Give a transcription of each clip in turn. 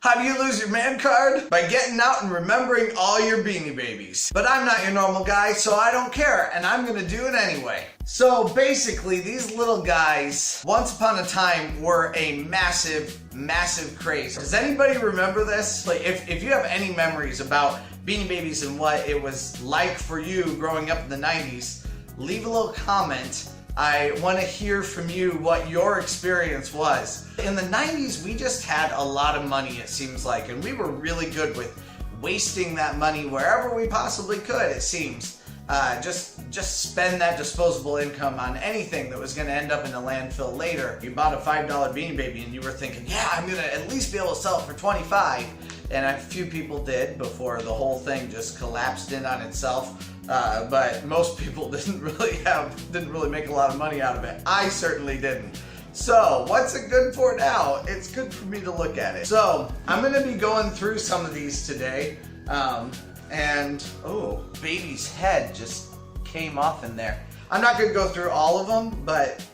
How do you lose your man card? By getting out and remembering all your Beanie Babies. But I'm not your normal guy, so I don't care, and I'm gonna do it anyway. So basically, these little guys, once upon a time, were a massive, massive craze. Does anybody remember this? Like, if you have any memories about Beanie Babies and what it was like for you growing up in the 90s, leave a little comment. I want to hear from you what your experience was. In the 90s, we just had a lot of money, it seems like, and we were really good with wasting that money wherever we possibly could, it seems. Just spend that disposable income on anything that was going to end up in a landfill later. You bought a $5 Beanie Baby and you were thinking, yeah, I'm going to at least be able to sell it for $25. And a few people did before the whole thing just collapsed in on itself. But most people didn't really make a lot of money out of it. I certainly didn't. So what's it good for now? It's good for me to look at it. So I'm gonna be going through some of these today. And oh, baby's head just came off in there. I'm not gonna go through all of them, but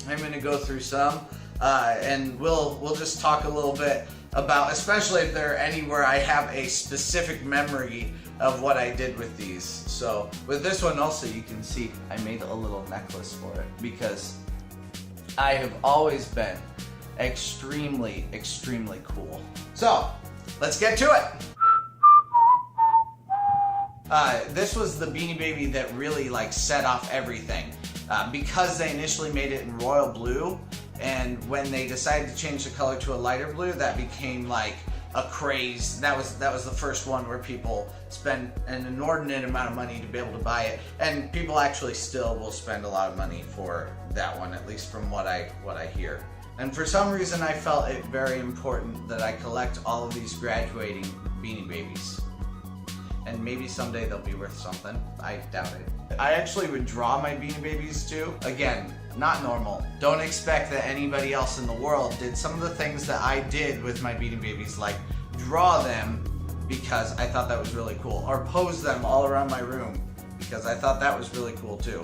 I'm gonna go through some. And we'll just talk a little bit about, especially if there are any where I have a specific memory of what I did with these. So with this one also, you can see I made a little necklace for it because I have always been extremely, extremely cool. So let's get to it. This was the Beanie Baby that really like set off everything because they initially made it in royal blue. And when they decided to change the color to a lighter blue, that became like a craze. That was the first one where people spend an inordinate amount of money to be able to buy it. And people actually still will spend a lot of money for that one, at least from what I hear. And for some reason I felt it very important that I collect all of these graduating Beanie Babies. And maybe someday they'll be worth something. I doubt it. I actually would draw my Beanie Babies too. Again, not normal. Don't expect that anybody else in the world did some of the things that I did with my Beanie Babies, like draw them because I thought that was really cool, or pose them all around my room because I thought that was really cool too.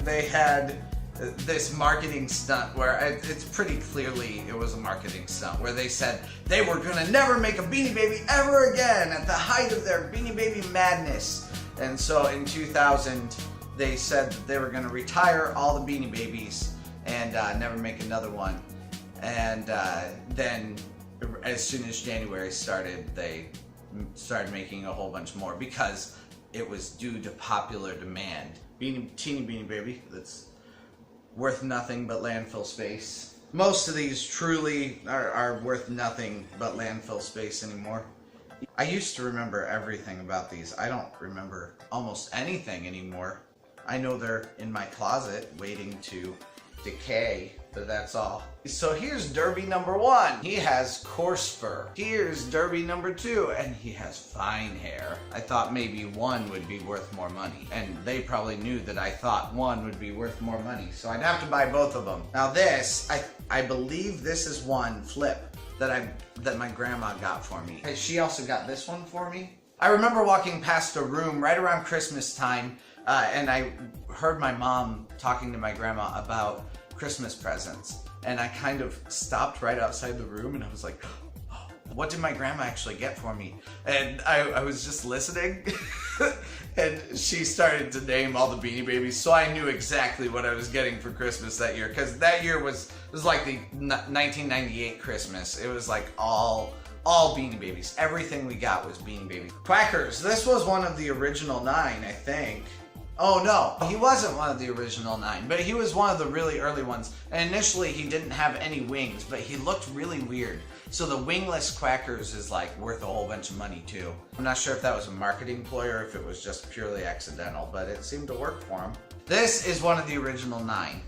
They had this marketing stunt where it's pretty clearly it was a marketing stunt where they said they were gonna never make a Beanie Baby ever again at the height of their Beanie Baby madness. And so in 2000 they said that they were gonna retire all the Beanie Babies and never make another one. And then as soon as January started, they started making a whole bunch more because it was due to popular demand. Teeny Beanie Baby that's worth nothing but landfill space. Most of these truly are worth nothing but landfill space anymore. I used to remember everything about these. I don't remember almost anything anymore. I know they're in my closet waiting to decay, but that's all. So here's Derby number 1. He has coarse fur. Here's Derby number 2, and he has fine hair. I thought maybe one would be worth more money, and they probably knew that I thought one would be worth more money, so I'd have to buy both of them. Now this, I believe this is one, Flip, that my grandma got for me. She also got this one for me. I remember walking past a room right around Christmas time, and I heard my mom talking to my grandma about Christmas presents, and I kind of stopped right outside the room and I was like, oh, what did my grandma actually get for me? And I was just listening and she started to name all the Beanie Babies, so I knew exactly what I was getting for Christmas that year, because that year was like the 1998 Christmas. It was like all Beanie Babies. Everything we got was Beanie Babies. Quackers, this was one of the original 9, I think. Oh no, he wasn't one of the original 9, but he was one of the really early ones. And initially he didn't have any wings, but he looked really weird. So the wingless Quackers is like worth a whole bunch of money too. I'm not sure if that was a marketing ploy or if it was just purely accidental, but it seemed to work for him. This is one of the original 9,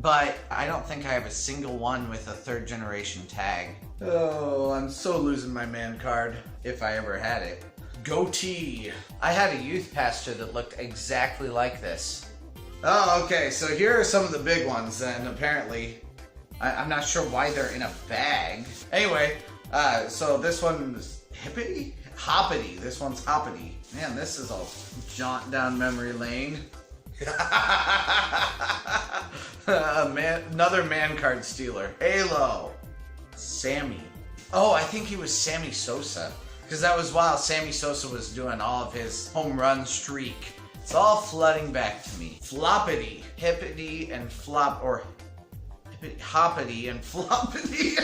but I don't think I have a single one with a 3rd generation tag. Oh, I'm so losing my man card, if I ever had it. Goatee. I had a youth pastor that looked exactly like this. Oh, okay, so here are some of the big ones, and apparently, I'm not sure why they're in a bag. Anyway, so this one's Hippity? Hoppity. This one's Hoppity. Man, this is a jaunt down memory lane. Another man card stealer. Halo. Sammy. Oh, I think he was Sammy Sosa. Because that was while Sammy Sosa was doing all of his home run streak. It's all flooding back to me. Floppity, hippity, and flop, or hoppity and floppity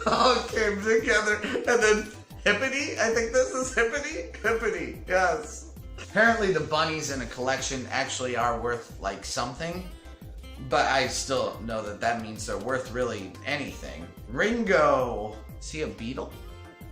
all came together. And then hippity, I think this is hippity? Hippity, yes. Apparently the bunnies in a collection actually are worth like something. But I still know that that means they're worth really anything. Ringo. Is he a beetle?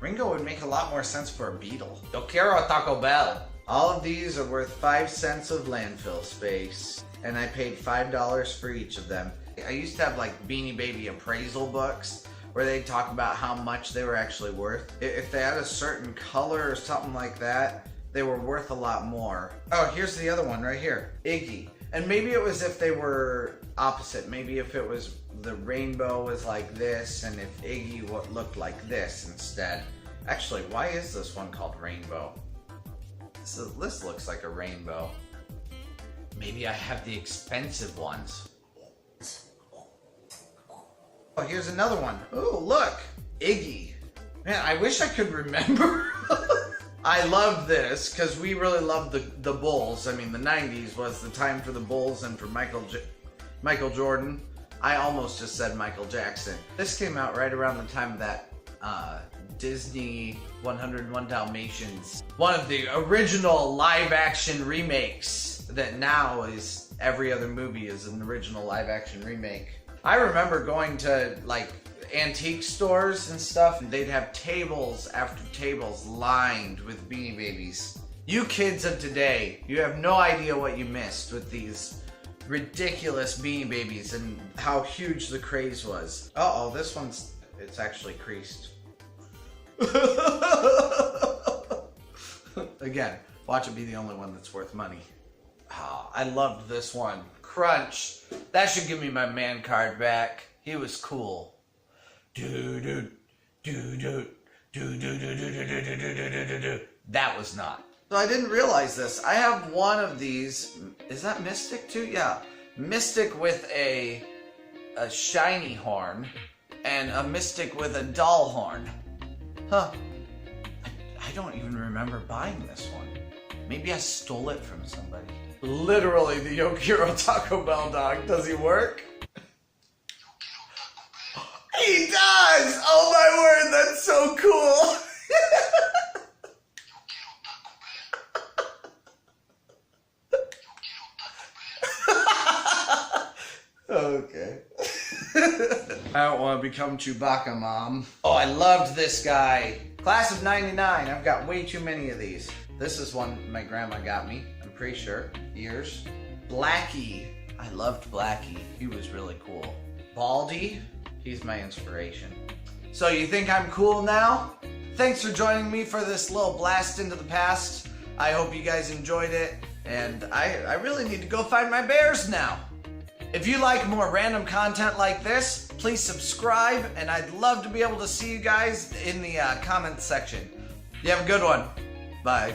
Ringo would make a lot more sense for a beetle. Yo quiero Taco Bell. All of these are worth 5 cents of landfill space. And I paid $5 for each of them. I used to have like Beanie Baby appraisal books where they talk about how much they were actually worth. If they had a certain color or something like that, they were worth a lot more. Oh, here's the other one right here. Iggy. And maybe it was if they were opposite. Maybe if it was the rainbow was like this and if Iggy looked like this instead. Actually, why is this one called Rainbow? This looks like a rainbow. Maybe I have the expensive ones. Oh, here's another one. Oh, look. Iggy. Man, I wish I could remember. I love this because we really loved the Bulls. I mean, the 90s was the time for the Bulls and for Michael Jordan. I almost just said Michael Jackson. This came out right around the time of that Disney 101 Dalmatians. One of the original live-action remakes that now is every other movie is an original live-action remake. I remember going to like antique stores and stuff, and they'd have tables after tables lined with Beanie Babies. You kids of today, you have no idea what you missed with these ridiculous Beanie Babies and how huge the craze was. Uh-oh, this one's, it's actually creased. Again, watch it be the only one that's worth money. Oh, I loved this one. Crunch. That should give me my man card back. He was cool. That was not. So I didn't realize this. I have one of these. Is that Mystic too? Yeah. Mystic with a shiny horn and a Mystic with a dull horn. Huh. I don't even remember buying this one. Maybe I stole it from somebody. Literally the Yokiro Taco Bell dog. Does he work? He does! Oh my word, that's so cool! Okay. I don't want to become Chewbacca, Mom. Oh, I loved this guy. Class of 99. I've got way too many of these. This is one my grandma got me. I'm pretty sure. Ears. Blackie. I loved Blackie. He was really cool. Baldy. He's my inspiration. So you think I'm cool now? Thanks for joining me for this little blast into the past. I hope you guys enjoyed it. And I really need to go find my bears now. If you like more random content like this, please subscribe, and I'd love to be able to see you guys in the comments section. You have a good one. Bye.